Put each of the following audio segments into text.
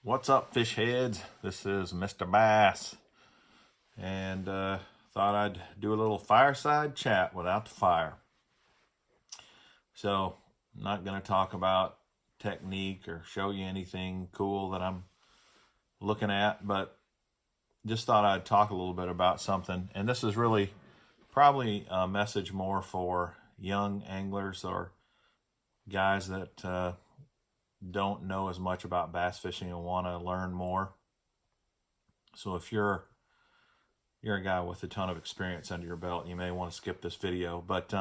What's up, fish heads? This is Mr. Bass, and thought I'd do a little fireside chat without the fire. So, I'm not going to talk about technique or show you anything cool that I'm looking at, but just thought I'd talk a little bit about something. And this is really probably a message more for young anglers or guys that don't know as much about bass fishing and want to learn more. So if you're a guy with a ton of experience under your belt, you may want to skip this video. But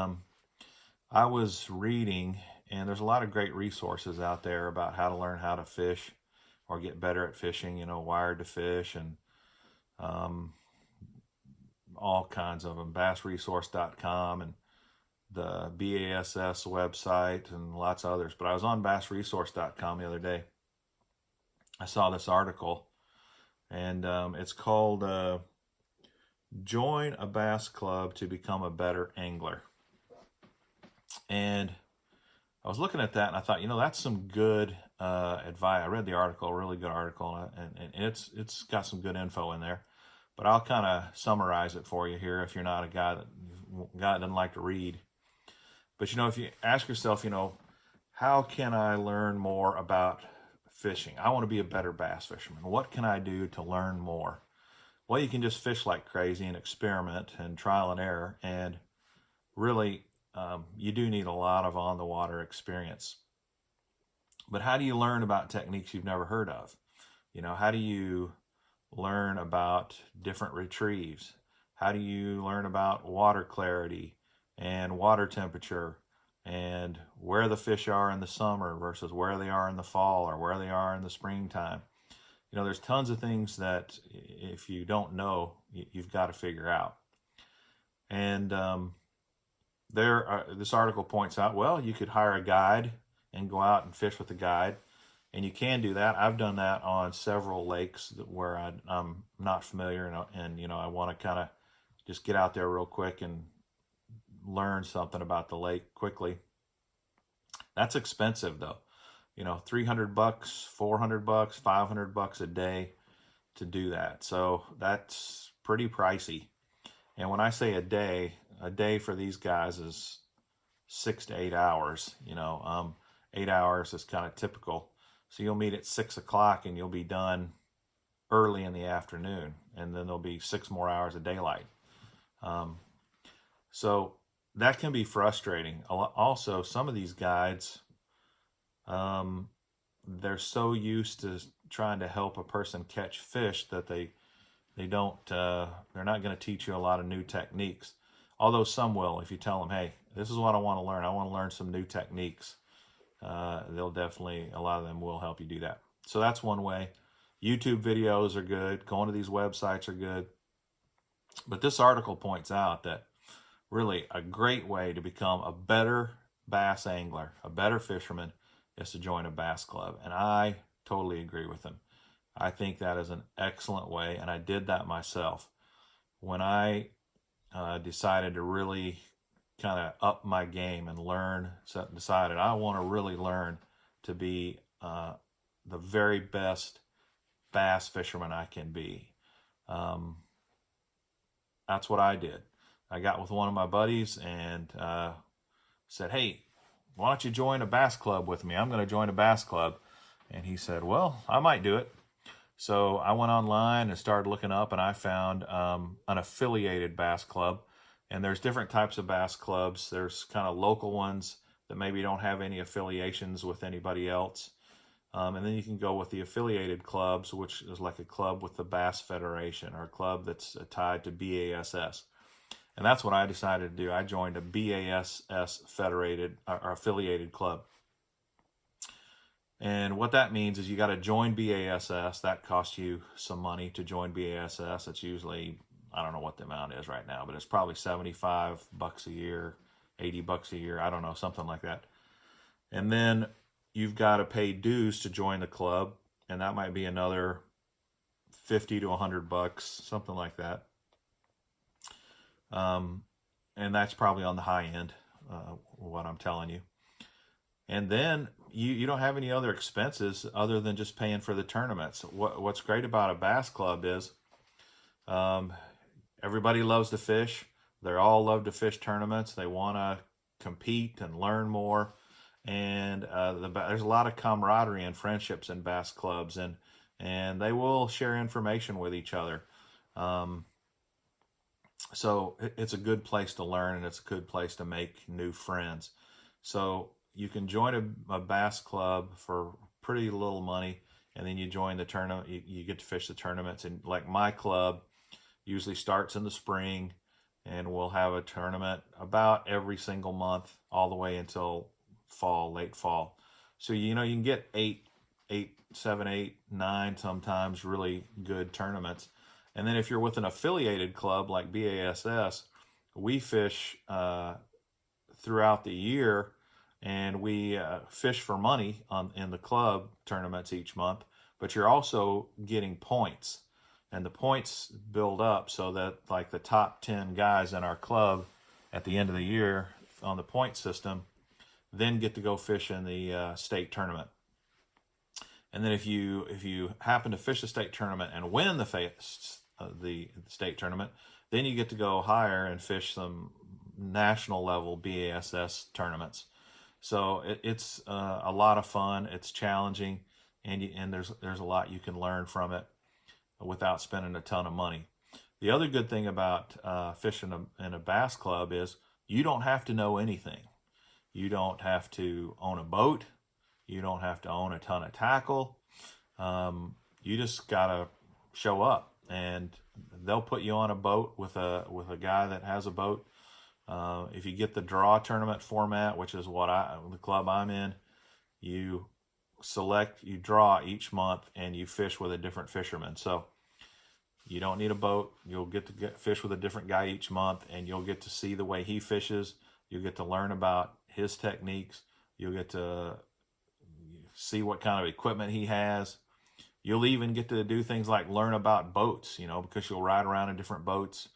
I was reading, and there's a lot of great resources out there about how to learn how to fish or get better at fishing, Wired to Fish and all kinds of them, bassresource.com and the BASS website and lots of others. But I was on bassresource.com the other day. I saw this article, and it's called Join a Bass Club to Become a Better Angler. And I was looking at that, and I thought, that's some good advice. I read the article, a really good article, and it's got some good info in there. But I'll kind of summarize it for you here if you're not a guy that doesn't like to read. But, if you ask yourself, how can I learn more about fishing? I want to be a better bass fisherman. What can I do to learn more? Well, you can just fish like crazy and experiment and trial and error. And really, you do need a lot of on-the-water experience. But how do you learn about techniques you've never heard of? How do you learn about different retrieves? How do you learn about water clarity and water temperature and where the fish are in the summer versus where they are in the fall or where they are in the springtime? There's tons of things that if you don't know, you've got to figure out. And this article points out, well, you could hire a guide and go out and fish with a guide. And you can do that. I've done that on several lakes where I'm not familiar, and I want to kind of just get out there real quick and learn something about the lake quickly. That's expensive though. $300, $400, $500 a day to do that. So that's pretty pricey. And when I say a day for these guys is 6 to 8 hours. 8 hours is kind of typical. So you'll meet at 6 o'clock and you'll be done early in the afternoon, and then there'll be 6 more hours of daylight. So that can be frustrating. Also, some of these guides, they're so used to trying to help a person catch fish that they're not going to teach you a lot of new techniques. Although some will, if you tell them, hey, this is what I want to learn. I want to learn some new techniques. They'll definitely, a lot of them will help you do that. So that's one way. YouTube videos are good. Going to these websites are good. But this article points out that really a great way to become a better bass angler, a better fisherman, is to join a bass club. And I totally agree with him. I think that is an excellent way, and I did that myself. When I decided to really kind of up my game and decided I want to really learn to be the very best bass fisherman I can be. That's what I did. I got with one of my buddies and said, hey, why don't you join a bass club with me? I'm going to join a bass club. And he said, well, I might do it. So I went online and started looking up, and I found an affiliated bass club. And there's different types of bass clubs. There's kind of local ones that maybe don't have any affiliations with anybody else. And then you can go with the affiliated clubs, which is like a club with the Bass Federation or a club that's tied to BASS. And that's what I decided to do. I joined a BASS federated or affiliated club. And what that means is you got to join BASS. That costs you some money to join BASS. It's usually, I don't know what the amount is right now, but it's probably $75 a year, $80 a year. I don't know, something like that. And then you've got to pay dues to join the club, and that might be another $50 to $100, something like that. And that's probably on the high end, what I'm telling you. And then you don't have any other expenses other than just paying for the tournaments. What's great about a bass club is um, everybody loves to fish. They all love to fish tournaments. They want to compete and learn more. And there's a lot of camaraderie and friendships in bass clubs, and they will share information with each other. Um, so it's a good place to learn, and it's a good place to make new friends. So you can join a bass club for pretty little money, and then you join the tournament. You get to fish the tournaments, and like my club usually starts in the spring, and we'll have a tournament about every single month all the way until fall, late fall. So you know you can get 7, 8, 9 sometimes really good tournaments. And then if you're with an affiliated club like BASS, we fish throughout the year, and we fish for money in the club tournaments each month. But you're also getting points, and the points build up so that like the top 10 guys in our club at the end of the year on the point system then get to go fish in the state tournament. And then if you happen to fish the state tournament and win the state tournament, then you get to go higher and fish some national level BASS tournaments. So it's a lot of fun. It's challenging, and there's a lot you can learn from it without spending a ton of money. The other good thing about fishing in a bass club is you don't have to know anything. You don't have to own a boat. You don't have to own a ton of tackle. You just gotta show up, and they'll put you on a boat with a guy that has a boat. If you get the draw tournament format, which is the club I'm in, you draw each month, and you fish with a different fisherman. So you don't need a boat. You'll get to fish with a different guy each month, and you'll get to see the way he fishes. You'll get to learn about his techniques. You'll get to see what kind of equipment he has. You'll even get to do things like learn about boats, because you'll ride around in different boats.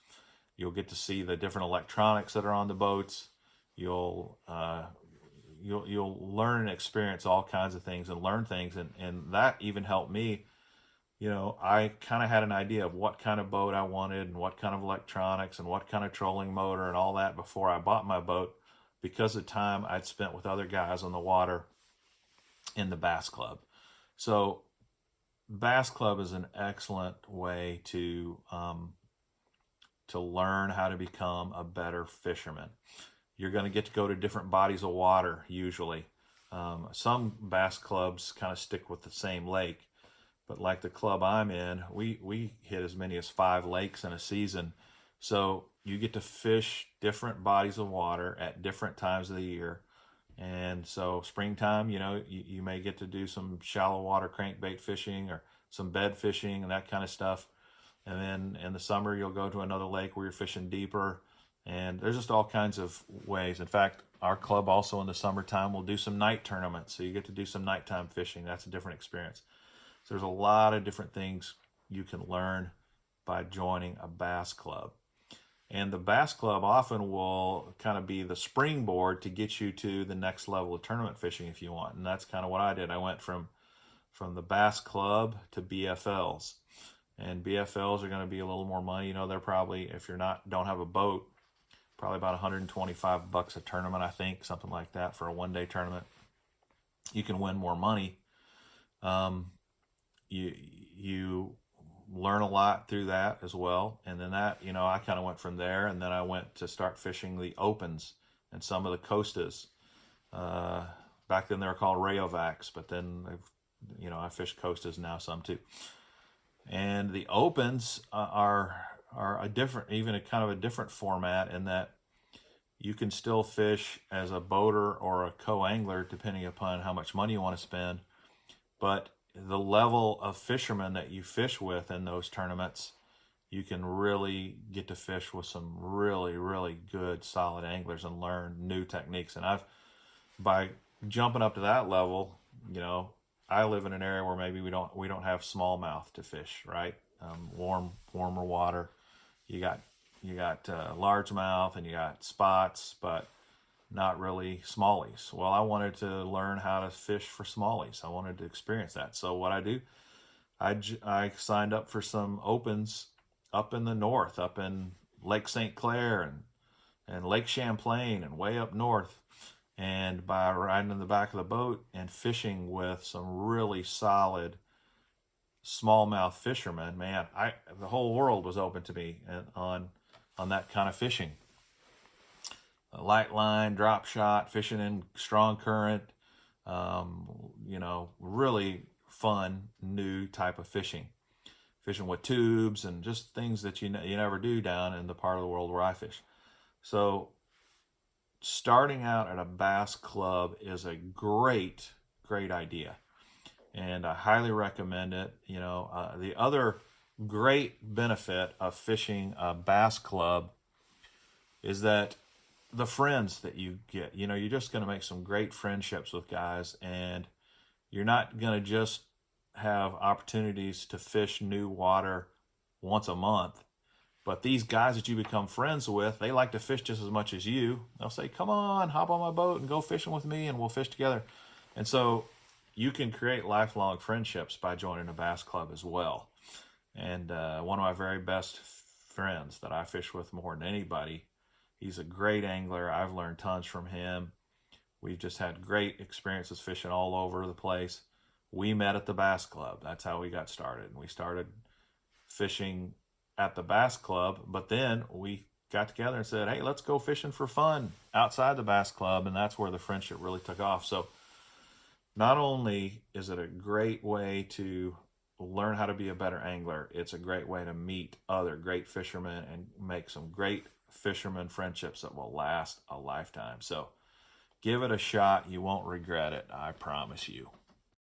You'll get to see the different electronics that are on the boats. You'll learn and experience all kinds of things and learn things, and that even helped me. I kind of had an idea of what kind of boat I wanted and what kind of electronics and what kind of trolling motor and all that before I bought my boat, because of time I'd spent with other guys on the water in the bass club. So bass club is an excellent way to learn how to become a better fisherman. You're going to get to go to different bodies of water usually. Some bass clubs kind of stick with the same lake, but like the club I'm in, we hit as many as 5 lakes in a season. So you get to fish different bodies of water at different times of the year. And so springtime, you may get to do some shallow water crankbait fishing or some bed fishing and that kind of stuff. And then in the summer, you'll go to another lake where you're fishing deeper. And there's just all kinds of ways. In fact, our club also in the summertime will do some night tournaments. So you get to do some nighttime fishing. That's a different experience. So there's a lot of different things you can learn by joining a bass club. And the bass club often will kind of be the springboard to get you to the next level of tournament fishing if you want. And that's kind of what I did. I went from the bass club to BFLs. And BFLs are going to be a little more money. They're probably, if don't have a boat, probably about $125 a tournament, I think, something like that for a one-day tournament. You can win more money. You learn a lot through that as well. And then that, I kind of went from there, and then I went to start fishing the opens and some of the Costas. Back then they were called Rayovacs, but then I fish Costas now some too. And the opens are a different, even a kind of a different format in that you can still fish as a boater or a co-angler depending upon how much money you want to spend. But the level of fishermen that you fish with in those tournaments, you can really get to fish with some really, really good, solid anglers and learn new techniques. And by jumping up to that level, I live in an area where maybe we don't have smallmouth to fish, right? Warmer water. You got largemouth and you got spots, but not really smallies. Well, I wanted to learn how to fish for smallies. I wanted to experience that. So what I do, I signed up for some opens up in the north, up in Lake St. Clair and Lake Champlain and way up north. And by riding in the back of the boat and fishing with some really solid smallmouth fishermen, man, the whole world was open to me on that kind of fishing. A light line, drop shot, fishing in strong current, really fun, new type of fishing. Fishing with tubes and just things that you never do down in the part of the world where I fish. So starting out at a bass club is a great idea, and I highly recommend it. The other great benefit of fishing a bass club is that the friends that you get, you're just going to make some great friendships with guys, and you're not going to just have opportunities to fish new water once a month. But these guys that you become friends with, they like to fish just as much as you. They'll say, come on, hop on my boat and go fishing with me and we'll fish together. And so you can create lifelong friendships by joining a bass club as well. And one of my very best friends that I fish with more than anybody, he's a great angler. I've learned tons from him. We've just had great experiences fishing all over the place. We met at the bass club. That's how we got started. We started fishing at the bass club, but then we got together and said, hey, let's go fishing for fun outside the bass club. And that's where the friendship really took off. So not only is it a great way to learn how to be a better angler, it's a great way to meet other great fishermen and make some great fisherman friendships that will last a lifetime. So give it a shot. You won't regret it. I promise you.